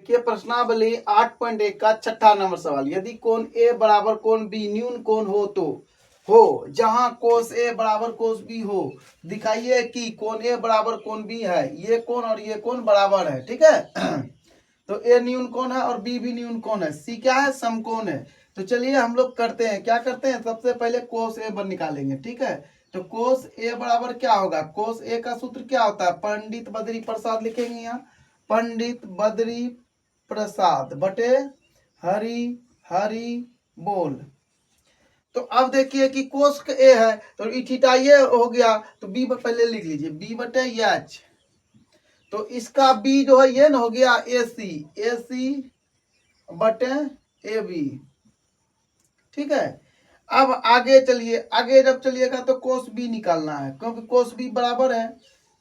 देखिए प्रश्नावली 8.1 का छठा नंबर सवाल। यदि कोण ए बराबर कोण बी न्यून कोण हो तो हो जहां कोस ए बराबर कोस बी हो, दिखाइए कि कोण ए बराबर कोण बी है, ये कोण और ये कोण बराबर है। ठीक है तो ए न्यून कोण है और बी भी न्यून कोण है, सी क्या है, समकोण है। तो चलिए हम लोग करते हैं, क्या करते हैं, सबसे पहले कोस ए निकालेंगे। ठीक है तो कोस ए बराबर क्या होगा, कोस ए का सूत्र क्या होता है, पंडित बद्री प्रसाद लिखेंगे यहाँ, पंडित बद्री प्रसाद बटे हरि हरि बोल। तो अब देखिए कि कोस ए है तो ई थीटा ये हो गया, तो बी पहले लिख लीजिए, बी बटे एच। तो इसका बी जो है ये ना हो गया ए सी बटे ए बी। ठीक है अब आगे चलिए, आगे जब चलिएगा तो कोस बी निकालना है, क्योंकि कोस बी बराबर है।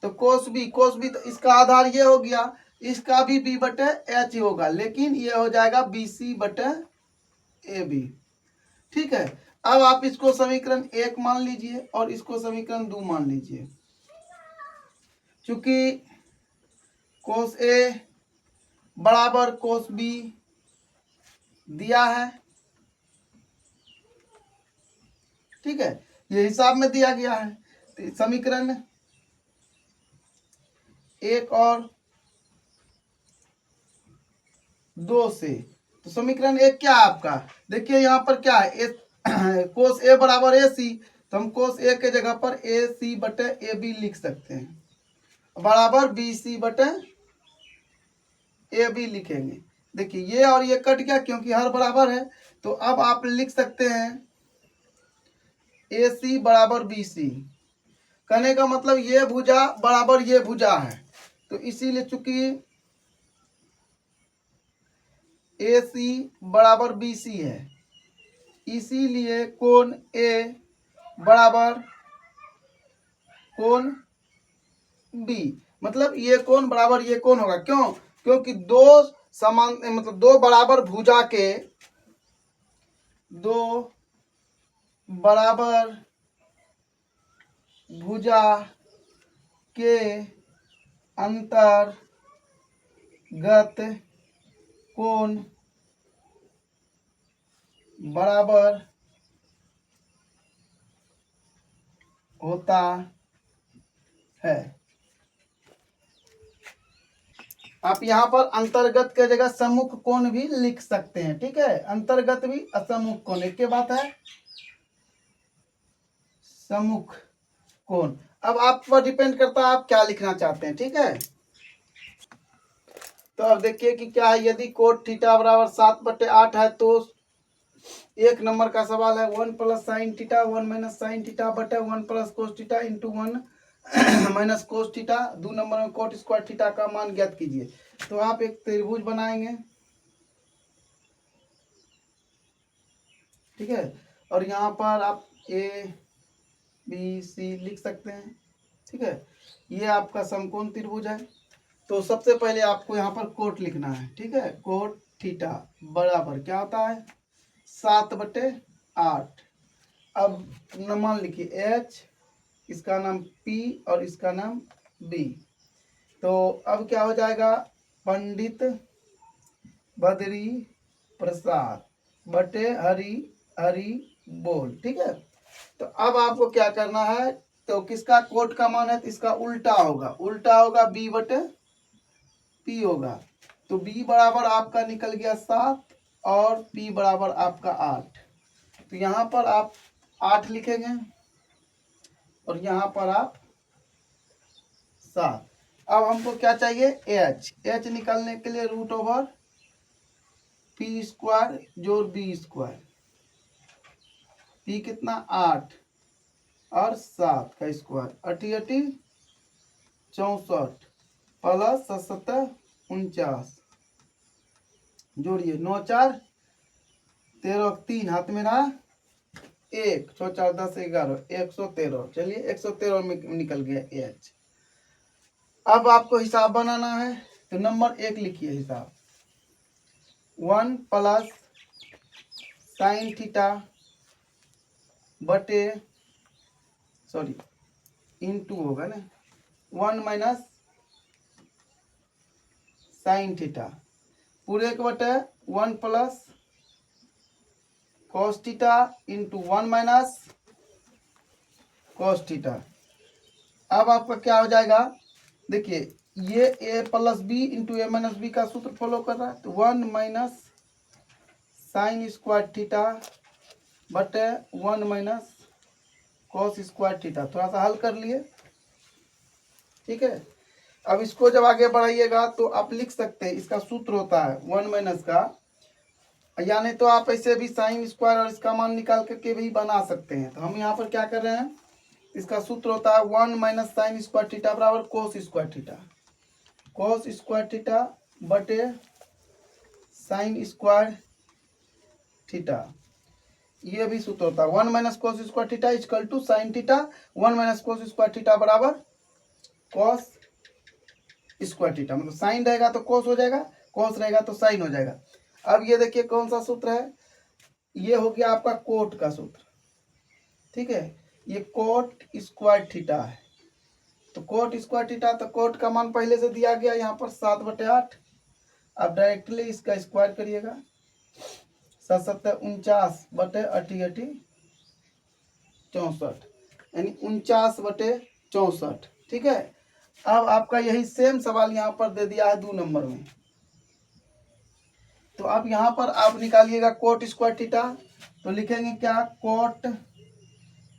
तो कोस बी तो इसका आधार ये हो गया, इसका भी बी बटे एच होगा, लेकिन ये हो जाएगा बी सी बटे ए बी। ठीक है अब आप इसको समीकरण 1 मान लीजिए और इसको समीकरण 2 मान लीजिए। चूंकि कोस ए बराबर कोस बी दिया है, ठीक है ये हिसाब में दिया गया है, तो समीकरण 1 और 2 से, तो समीकरण 1 क्या है आपका, देखिए यहाँ पर क्या है, कोस ए बराबर ए सी, तो हम कोस ए के जगह पर ए सी बटे ए बी लिख सकते हैं, बराबर बी सी बटे ए बी लिखेंगे। देखिए ये और ये कट गया क्योंकि हर बराबर है, तो अब आप लिख सकते हैं ए सी बराबर बी सी। कहने का मतलब ये भुजा बराबर ये भुजा है, तो इसीलिए चूंकि ए सी बराबर बी सी है, इसीलिए कोण ए बराबर कोण बी, मतलब ये कोण बराबर ये कोण होगा। क्यों, क्योंकि दो समान मतलब दो बराबर भुजा के, दो बराबर भुजा के अंतर्गत कोण बराबर होता है। आप यहाँ पर अंतर्गत के जगह सम्मुख कोण भी लिख सकते हैं। ठीक है अंतर्गत भी असम्मुख कोण एक के बात है, सम्मुख कोण। अब आप पर डिपेंड करता है आप क्या लिखना चाहते हैं। ठीक है तो अब देखिए कि क्या है, यदि कोट थीटा बराबर 7/8 है तो 1 नंबर का सवाल है 1 plus sign theta 1 minus sine theta बटे 1 plus cos theta into 1 minus cos theta. 2 number में कोट स्क्वायर थीटा का मान ज्ञात कीजिए। तो आप एक त्रिभुज बनाएंगे, ठीक है और यहाँ पर आप ए बी सी लिख सकते हैं। ठीक है ये आपका समकोण त्रिभुज है। तो सबसे पहले आपको यहाँ पर कोट लिखना है। ठीक है कोट थीटा बराबर क्या होता है 7/8। अब मान लिखिए एच, इसका नाम पी और इसका नाम बी। तो अब क्या हो जाएगा पंडित बद्री प्रसाद बटे हरि हरि बोल। ठीक है तो अब आपको क्या करना है, तो किसका कोट का मान है तो इसका उल्टा होगा बी बटे पी होगा। तो बी बराबर आपका निकल गया 7 और पी बराबर आपका 8। तो यहाँ पर आप 8 लिखेंगे और यहाँ पर आप 7। अब हमको क्या चाहिए एच निकालने के लिए रूट ओवर पी स्क्वायर जोड़ बी स्क्वायर, पी कितना 8 और 7 का स्क्वायर 88 64 प्लस 77 49, जोड़िए 9 4 13 3 हाथ में रहा 1 6 4 10 11 113। चलिए 113 में निकल गया एच। अब आपको हिसाब बनाना है तो नंबर 1 लिखिए हिसाब 1 प्लस साइन थीटा बटे सॉरी इंटू होगा ना 1 माइनस साइन थीटा पूरे के बटे 1 plus cos theta into 1 minus cos theta. अब आपका क्या हो जाएगा, देखिए ये a plus B into A minus B का सूत्र फॉलो कर रहा है, तो 1 माइनस साइन स्क्वायर थीटा बटे 1 माइनस कॉस स्क्वायर थीटा। थोड़ा सा हल कर लिए, ठीक है। अब इसको जब आगे बढ़ाइएगा तो आप लिख सकते हैं, इसका सूत्र होता है 1 माइनस का, या नहीं तो आप ऐसे भी साइन स्क्वायर और इसका मान निकाल करके भी बना सकते हैं। तो हम यहाँ पर क्या कर रहे हैं, इसका सूत्र होता है 1 माइनस साइन स्क्वायर थीटा बराबर cos square theta, cos square theta बटे साइन स्क्वायर थीटा। ये भी सूत्र होता है 1 minus cos square theta equal to sine theta, 1 minus cos square theta बराबर कोस स्क्वायर थीटा। मतलब साइन रहेगा तो कोस हो जाएगा, कोस रहेगा तो साइन हो जाएगा। अब ये देखिए कौन सा सूत्र है, ये हो गया आपका कोट का सूत्र, ठीक है। ये कोट स्क्वायर थीटा है, तो कोट स्क्वायर थीटा, तो कोट का मान पहले से दिया गया यहाँ पर 7/8। अब डायरेक्टली इसका स्क्वायर करिएगा, 7×7 = 49, 64, यानी 49/64, ठीक है। अब आपका यही सेम सवाल यहाँ पर दे दिया है 2 नंबर में। तो अब यहाँ पर आप निकालिएगा कोट स्क्वायर थीटा, तो लिखेंगे क्या, कोट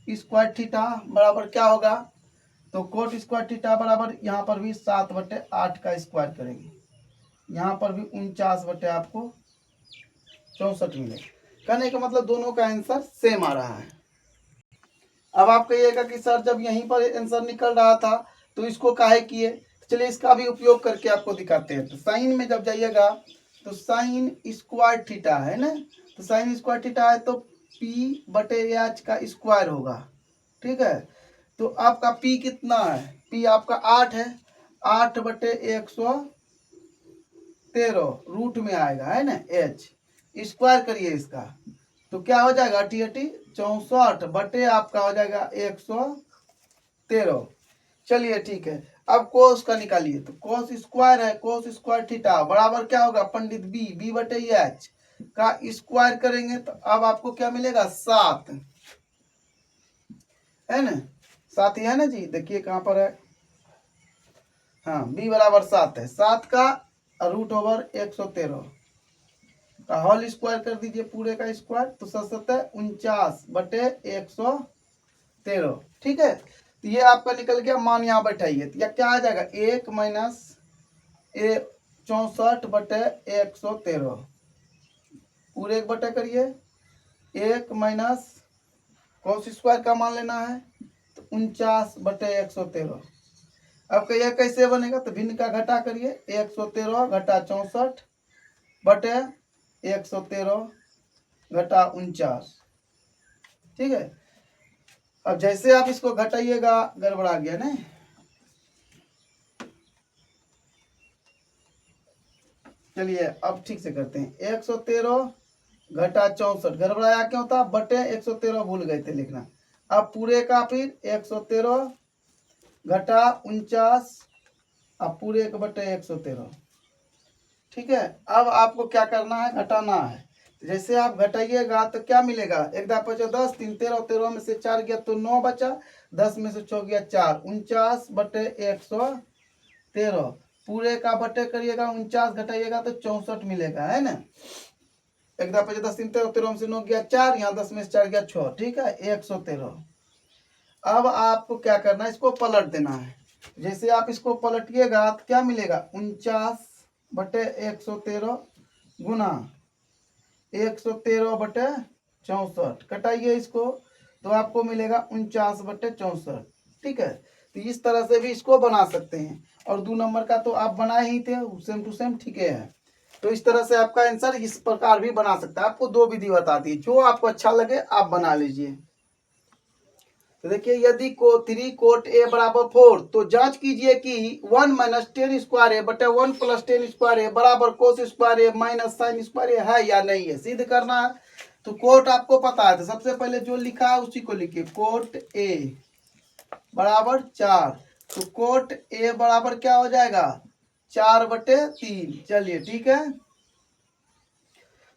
स्क्वायर थीटा बराबर क्या होगा, तो कोट स्क्वायर थीटा बराबर यहाँ पर भी 7/8 का स्क्वायर करेंगे, यहाँ पर भी 49 आपको 64 मिलेगा। कहने का मतलब दोनों का आंसर सेम आ रहा है। अब आप कहिएगा कि सर जब यहीं पर आंसर निकल रहा था तो इसको काहे किए, चलिए इसका भी उपयोग करके आपको दिखाते हैं। तो साइन में जब जाइएगा तो साइन स्क्वायर थीटा है ना, तो साइन स्क्वायर थीटा है तो p/h का स्क्वायर होगा, ठीक है। तो आपका p कितना है, p आपका 8 है, 8/113 रूट में आएगा, है ना, h स्क्वायर करिए इसका, तो क्या हो जाएगा 80 64 बटे आपका हो जाएगा 113। चलिए ठीक है, अब कोस का निकालिए, तो कोस स्क्वायर है, कोस स्क्वायर थीटा बराबर क्या होगा पंडित b/h का स्क्वायर करेंगे, तो अब आपको क्या मिलेगा 7, है ना, 7 ही है ना जी, देखिए कहाँ पर है, हाँ b बराबर 7 है, 7 का √113 का होल स्क्वायर कर दीजिए, पूरे का स्क्वायर, तो 49/113, ठीक है। तो ये आपका निकल गया, मान यहाँ बैठाइए, तो यह क्या आ जाएगा 1 माइनस 64/113, पूरे एक बटे करिए, 1 माइनस कॉस स्क्वायर का मान लेना है, तो 49/113। अब कहिए कैसे बनेगा, तो भिन्न का घटा करिए, 113 घटा 64 बटे 113 घटा 49, ठीक है। अब जैसे आप इसको घटाइएगा गड़बड़ा गया ना, चलिए अब ठीक से करते हैं, 113 घटा 64 गड़बड़ाया क्यों था, बटे 113 भूल गए थे लिखना। अब पूरे का फिर 113 घटा 49, अब पूरे के बटे 113, ठीक है। अब आपको क्या करना है, घटाना है, जैसे आप घटाइएगा तो क्या मिलेगा, 1 × 5 = 10, 3 13, 13 में से 4 गया तो 9 बचा, 10 में से 6 गया 4, 49/113, पूरे का बटे करिएगा, 49 घटाइएगा तो 64 मिलेगा, है ना। 1 × 5 = 10, 3 13, 13 में से 9 गया 4, यहाँ 10 में से 4 गया 6, ठीक है, 113। अब आपको क्या करना है, इसको पलट देना है, जैसे आप इसको पलटिएगा तो क्या मिलेगा, 49/113 गुना 113/64, कटाइए इसको तो आपको मिलेगा 49/64, ठीक है। तो इस तरह से भी इसको बना सकते हैं, और 2 नंबर का तो आप बनाए ही थे सेम टू सेम, ठीक है। तो इस तरह से आपका आंसर इस प्रकार भी बना सकता है। आपको 2 विधि बता दी, जो आपको अच्छा लगे आप बना लीजिए। तो देखिए यदि 3 कोट a बराबर 4, तो जांच कीजिए कि 1 माइनस 10 स्क्वायर ए बटे 1 प्लस 10 स्क्वायर ए बराबर कोस स्क्वायर ए माइनस साइन स्क्वायर ए है या नहीं है, सिद्ध करना है। तो कोट आपको पता है, तो सबसे पहले जो लिखा है उसी को लिखिए, कोट a बराबर 4, तो कोट a बराबर क्या हो जाएगा 4/3। चलिए ठीक है,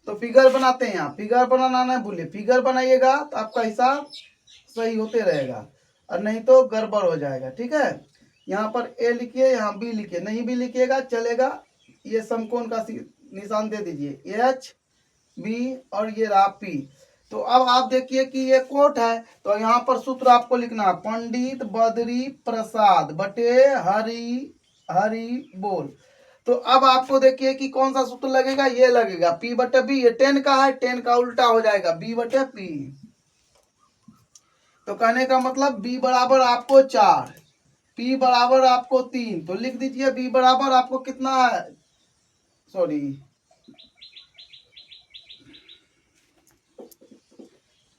तो फिगर बनाते हैं, यहाँ फिगर बनाना ना भूले, फिगर बनाइएगा तो आपका हिसाब सही होते रहेगा और नहीं तो गड़बड़ हो जाएगा। ठीक है, यहाँ पर ए लिखिए, यहाँ बी लिखिए, नहीं भी लिखिएगा चलेगा। ये समकोण का निशान दे दीजिए एच बी और ये रहा पी। तो अब आप देखिए कि ये कोट है, तो यहाँ पर सूत्र आपको लिखना है पंडित बद्री प्रसाद बटे हरि बोल। तो अब आपको देखिए कि कौन सा सूत्र लगेगा, ये लगेगा P बटे बी। ये 10 का है, 10 का उल्टा हो जाएगा B बटे P। तो कहने का मतलब B बराबर आपको 4, P बराबर आपको 3। तो लिख दीजिए B बराबर आपको कितना है, सॉरी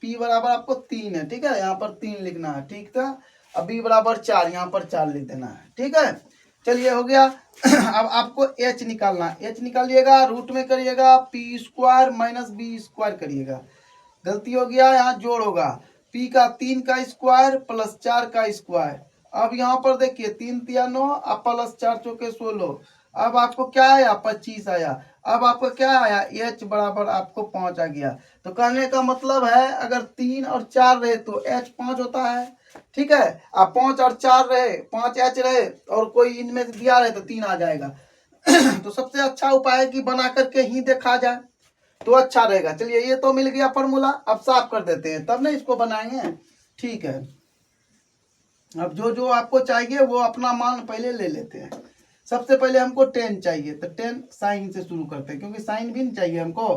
P बराबर आपको 3 है। ठीक है, यहाँ पर 3 लिखना है। ठीक था, अब B बराबर 4, यहाँ पर 4 लिख देना है। ठीक है, चलिए हो गया। अब आपको H निकालना है, H निकालिएगा, रूट में करिएगा P square minus B square करिएगा। गलती हो गया, यहाँ जोड़ होगा P का 3 का स्क्वायर प्लस 4 का स्क्वायर। अब यहाँ पर देखिए 3 तिया 9 अब प्लस 4 चौके 16। अब आपको क्या आया, 25 आया। अब आपको क्या आया, H बराबर आपको 5 आ गया। तो कहने का मतलब है अगर 3 और 4 रहे तो H 5 होता है। ठीक है, अब 5 और 4 रहे, 5 H रहे और कोई इनमें से दिया रहे तो 3 आ जाएगा। तो सबसे अच्छा उपाय है कि बना करके ही देखा जाए तो अच्छा रहेगा। चलिए ये तो मिल गया फॉर्मूला, अब साफ कर देते हैं तब ना इसको बनाएंगे। ठीक है, अब जो जो आपको चाहिए वो अपना मान पहले ले लेते हैं। सबसे पहले हमको 10 चाहिए, तो 10 साइन से शुरू करते हैं क्योंकि साइन भी नहीं चाहिए हमको।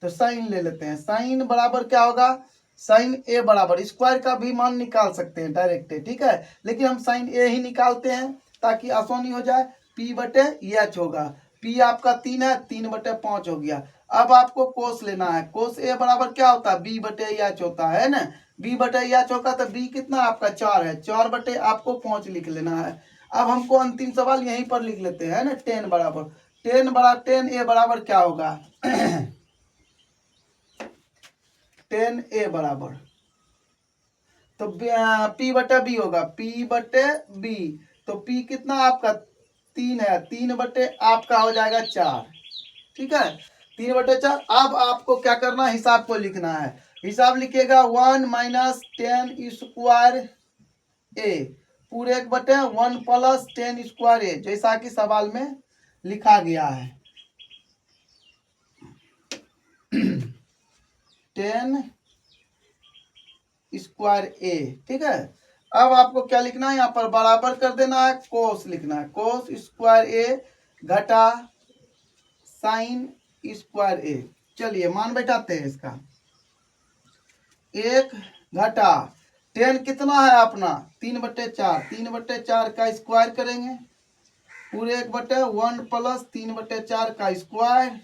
तो साइन ले लेते हैं, साइन बराबर क्या होगा, साइन ए बराबर स्क्वायर का भी मान निकाल सकते हैं डायरेक्ट। ठीक है, लेकिन हम साइन ए ही निकालते हैं ताकि आसानी हो जाए। P बटे एच होगा, P आपका 3 है, 3 बटे 5 हो गया। अब आपको कोस लेना है, कोस ए बराबर क्या होता है, B बटे एच होता है ना। B बटे एच होगा तो B कितना आपका 4 है, 4 बटे आपको 5 लिख लेना है। अब हमको अंतिम सवाल यहीं पर लिख लेते हैं ना, 10 बराबर 10 बड़ा 10 ए बराबर क्या होगा 10 ए बराबर तो P बटे बी होगा, P बटे बी। तो P कितना आपका 3 है, 3 बटे आपका हो जाएगा 4। ठीक है, 3 बटे 4। अब आपको क्या करना है, हिसाब को लिखना है। हिसाब लिखिएगा 1 माइनस 10 स्क्वायर ए पूरे 1 बटे 1 प्लस 10 स्क्वायर ए, जैसा कि सवाल में लिखा गया है 10 स्क्वायर ए। ठीक है, अब आपको क्या लिखना है, यहाँ पर बराबर कर देना है, कोस लिखना है, कोस स्क्वायर ए घटा साइन स्क्वायर ए। चलिए मान बैठाते हैं इसका, 1 घटा 10 कितना है अपना 3 बटे 4, 3 बटे 4 का स्क्वायर करेंगे पूरे 1 बटे 1 प्लस 3 बटे 4 का स्क्वायर।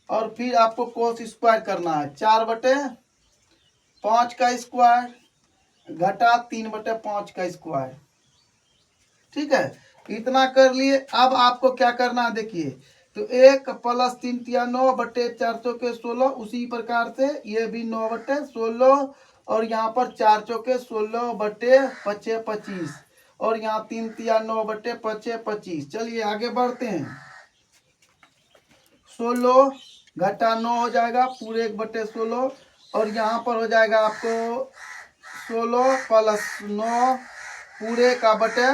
और फिर आपको कोस स्क्वायर करना है, 4 बटे 5 का स्क्वायर घटा 3 बटे 5 का स्क्वायर। ठीक है, इतना कर लिए। अब आपको क्या करना है देखिए, तो 1 प्लस 3 तिया 9 बटे 4 चौके 16, उसी प्रकार से ये भी 9 बटे 16 और यहाँ पर 4 चौके 16 बटे 5 25 और यहाँ 3 तिया 9 बटे 5 25। चलिए आगे बढ़ते हैं, 16 घटा 9 हो जाएगा पूरे 1 बटे 16 और यहाँ पर हो जाएगा आपको 16 प्लस 9 पूरे का बटे।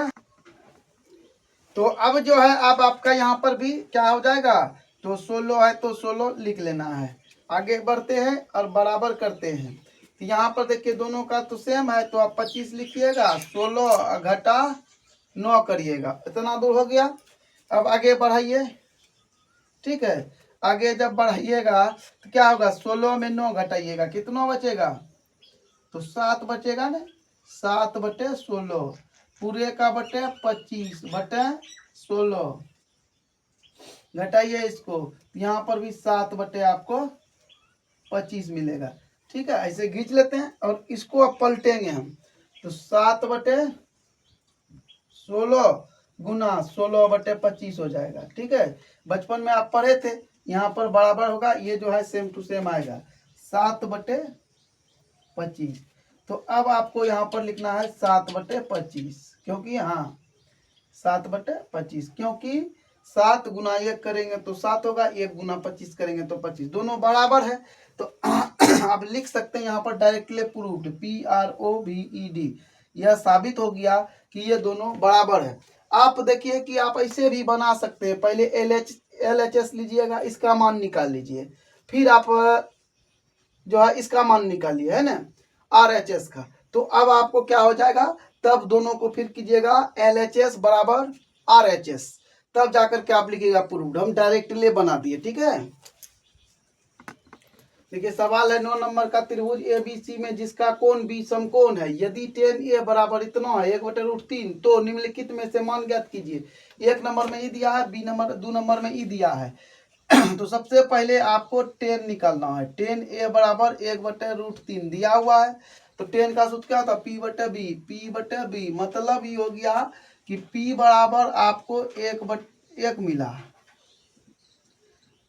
तो अब जो है अब आपका यहाँ पर भी क्या हो जाएगा, तो 16 है तो 16 लिख लेना है। आगे बढ़ते हैं और बराबर करते हैं। तो यहाँ पर देखिए दोनों का तो सेम है, तो आप 25 लिखिएगा, 16 घटा 9 करिएगा, इतना दूर हो गया। अब आगे बढ़ाइए। ठीक है, आगे जब बढ़ाइएगा तो क्या होगा, 16 में 9 घटाइएगा, कितना बचेगा, तो 7 बचेगा ना, 7 बटे 16 पूरे का बटे 25 बटे 16 घटाइए इसको, यहाँ पर भी 7 बटे आपको 25 मिलेगा। ठीक है, ऐसे खींच लेते हैं और इसको अब पलटेंगे हम, तो 7 बटे 16 गुना 16 बटे 25 हो जाएगा। ठीक है, बचपन में आप पढ़े थे, यहाँ पर बराबर होगा, ये जो है सेम टू सेम आएगा 7 बटे 25। तो अब आपको यहाँ पर लिखना है 7 बटे 25, क्योंकि हाँ 7 बटे 25, क्योंकि 7 गुना 1 करेंगे तो 7 होगा, 1 गुना 25 करेंगे तो 25, दोनों बराबर है। तो आप लिख सकते हैं यहाँ पर डायरेक्टली प्रूव्ड, PROVED, यह साबित हो गया कि ये दोनों बराबर है। आप देखिए कि आप ऐसे भी बना सकते हैं, पहले LHS लीजिएगा, इसका मान निकाल लीजिए, फिर आप जो है इसका मान निकालिए, है ना, RHS का। तो अब आपको क्या हो जाएगा, तब दोनों को फिर कीजिएगा LHS बराबर RHS, तब जाकर के आप लिखिएगा प्रूव्ड। हम डायरेक्टली बना दिए, ठीक है। देखिए सवाल है 9 नंबर का, त्रिभुज ABC में जिसका कोण B समकोण है, यदि tan A बराबर इतना है 1/√3, तो निम्नलिखित में से मान ज्ञात कीजिए। 1 नंबर में E दिया है, 2 नंबर में E दिया है। तो सबसे पहले आपको tan निकालना है। tan A बराबर 1/√3 दिया हुआ है, तो tan का सूत्र क्या था, P/B, मतलब ये हो गया कि P बराबर आपको 1/1 मिला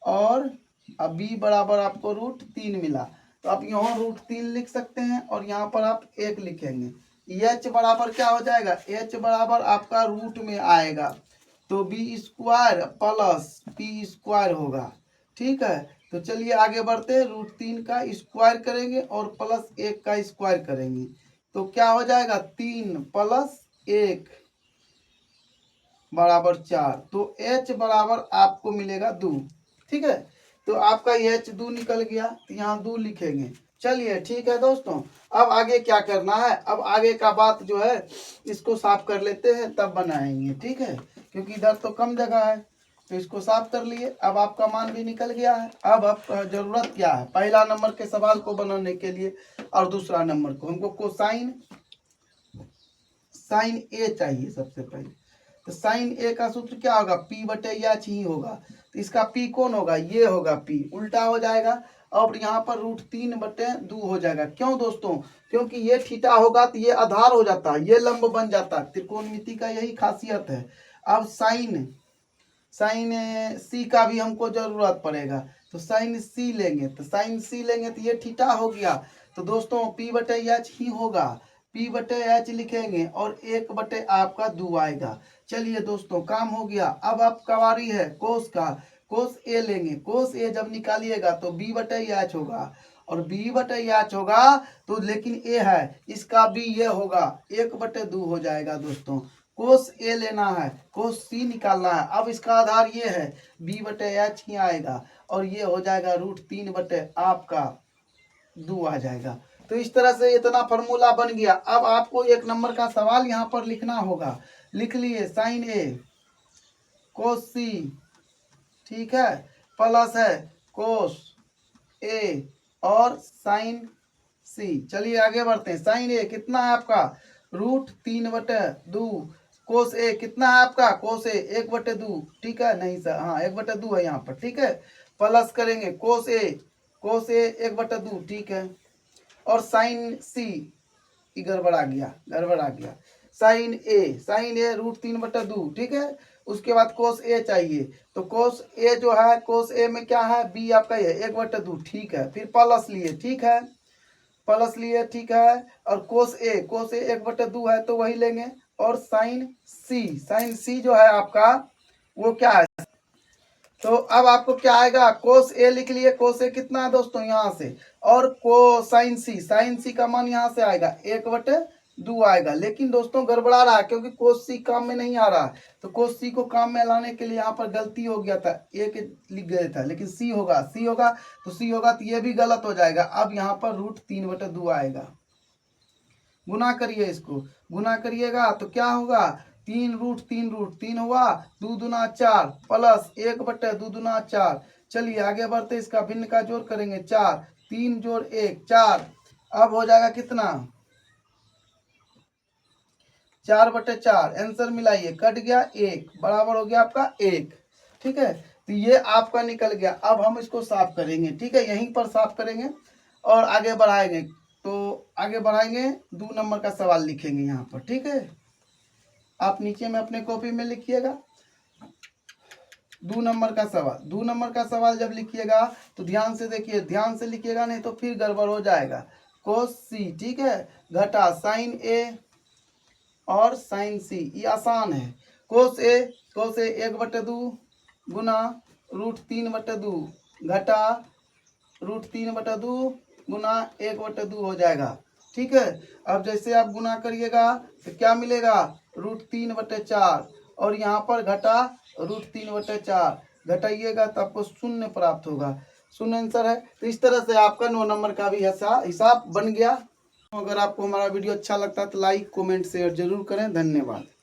और अब B बराबर आपको √3 मिला। तो आप यहाँ √3 लिख सकते हैं और यहाँ पर आप 1 लिखेंगे। H बराबर क्या हो जाएगा, H बराबर आपका रूट में आएगा, तो B² प्लस P² होगा, ठीक है। तो चलिए आगे बढ़ते हैं, √3 का स्क्वायर करेंगे और प्लस 1 का स्क्वायर करेंगे, तो क्या हो जाएगा, 3 + 1 बराबर 4। तो H बराबर आपको मिलेगा 2, ठीक है। तो आपका H 2 निकल गया, तो यहाँ 2 लिखेंगे। चलिए ठीक है दोस्तों, अब आगे क्या करना है, अब आगे का बात जो है इसको साफ कर लेते हैं तब बनाएंगे, ठीक है, क्योंकि इधर तो कम जगह है। तो इसको साफ कर लिए, अब आपका मान भी निकल गया है। अब आपका जरूरत क्या है, पहला नंबर के सवाल को बनाने के लिए और दूसरा नंबर को हमको कोसाइन A चाहिए सबसे पहले। तो साइन A का सूत्र क्या होगा, P/H ही होगा। तो इसका P कौन होगा, ये होगा P, उल्टा हो जाएगा। और यहाँ पर √3/2 हो जाएगा। क्यों दोस्तों, क्योंकि ये थीटा होगा तो ये आधार हो जाता है, ये लंब बन जाता है, त्रिकोणमिति का यही खासियत है। अब साइन C का भी हमको जरूरत पड़ेगा, तो साइन C लेंगे, तो साइन C लेंगे तो ये थीटा हो गया। तो दोस्तों P/H ही होगा, P/H लिखेंगे और 1 आपका 2 आएगा। चलिए दोस्तों काम हो गया। अब आपका बारी है कोस का, कोस A लेंगे, कोस A जब निकालिएगा तो B/H होगा, और B/H होगा तो लेकिन A है, इसका B ये होगा, 1/2 हो जाएगा दोस्तों। कोस A लेना है, कोस C निकालना है। अब इसका आधार ये है, B/H ही आएगा और ये हो जाएगा √3 आपका 2 आ जाएगा। तो इस तरह से इतना फॉर्मूला बन गया। अब आपको 1 नंबर का सवाल यहाँ पर लिखना होगा, लिख लिए साइन A कोस C, ठीक है, प्लस है कोस A और साइन C। चलिए आगे बढ़ते हैं। साइन A कितना है आपका, √3/2, कोस A कितना है आपका, कोस A 1/2, ठीक है, नहीं सर, हाँ 1/2 है यहाँ पर, ठीक है। प्लस करेंगे कोस A 1/2, ठीक है, और साइन C गड़बड़ा गया, साइन A √3/2, ठीक है। उसके बाद कोस A चाहिए, तो कोस A जो है, कोस A में क्या है, B आपका ये 1/2, ठीक है। फिर प्लस लिए, ठीक है, प्लस लिए, ठीक है, और कोस A 1/2 है तो वही लेंगे, और साइन C जो है आपका वो क्या है, तो अब आपको क्या आएगा, कोस A लिख लिए, कोस A कितना है दोस्तों यहाँ से, और कोसाइन C का मान यहाँ से आएगा 1/2 आएगा। लेकिन दोस्तों गड़बड़ा रहा है, क्योंकि कोस C काम में नहीं आ रहा है, तो कोस C को काम में लाने के लिए यहाँ पर गलती हो गया था, एक लिख गया था, लेकिन C होगा तो ये भी गलत हो जाएगा। अब यहाँ पर √3/2 आएगा। गुना करिए, इसको गुना करिएगा तो क्या होगा, 3√3 हुआ, 2 दूना 4 प्लस 1/2 दूना 4। चलिए आगे बढ़ते, इसका भिन्न का जोड़ करेंगे, 4, 3 जोड़ 1 4। अब हो जाएगा कितना, 4/4। आंसर मिलाइए, कट गया 1, बराबर हो गया आपका 1, ठीक है। तो ये आपका निकल गया। अब हम इसको साफ करेंगे, ठीक है, यहीं पर साफ करेंगे और आगे बढ़ाएंगे। तो आगे बढ़ाएंगे, 2 नंबर का सवाल लिखेंगे यहाँ पर, ठीक है। आप नीचे में अपने कॉपी में लिखिएगा 2 नंबर का सवाल। 2 नंबर का सवाल जब लिखिएगा तो ध्यान से देखिए, ध्यान से लिखिएगा, नहीं तो फिर गड़बड़ हो जाएगा। कोस C, ठीक है, घटा साइन A और साइन C, ये आसान है। कोस A 1/2 गुना √3/2 घटा √3/2 गुना 1/2 हो जाएगा। ठीक है, अब जैसे आप गुना करिएगा तो क्या मिलेगा, √3/4 और यहाँ पर घटा √3/4 घटाइएगा तो आपको शून्य प्राप्त होगा। शून्य आंसर है। तो इस तरह से आपका 9 नंबर का भी हिसाब बन गया। अगर आपको हमारा वीडियो अच्छा लगता है तो लाइक कमेंट शेयर जरूर करें। धन्यवाद।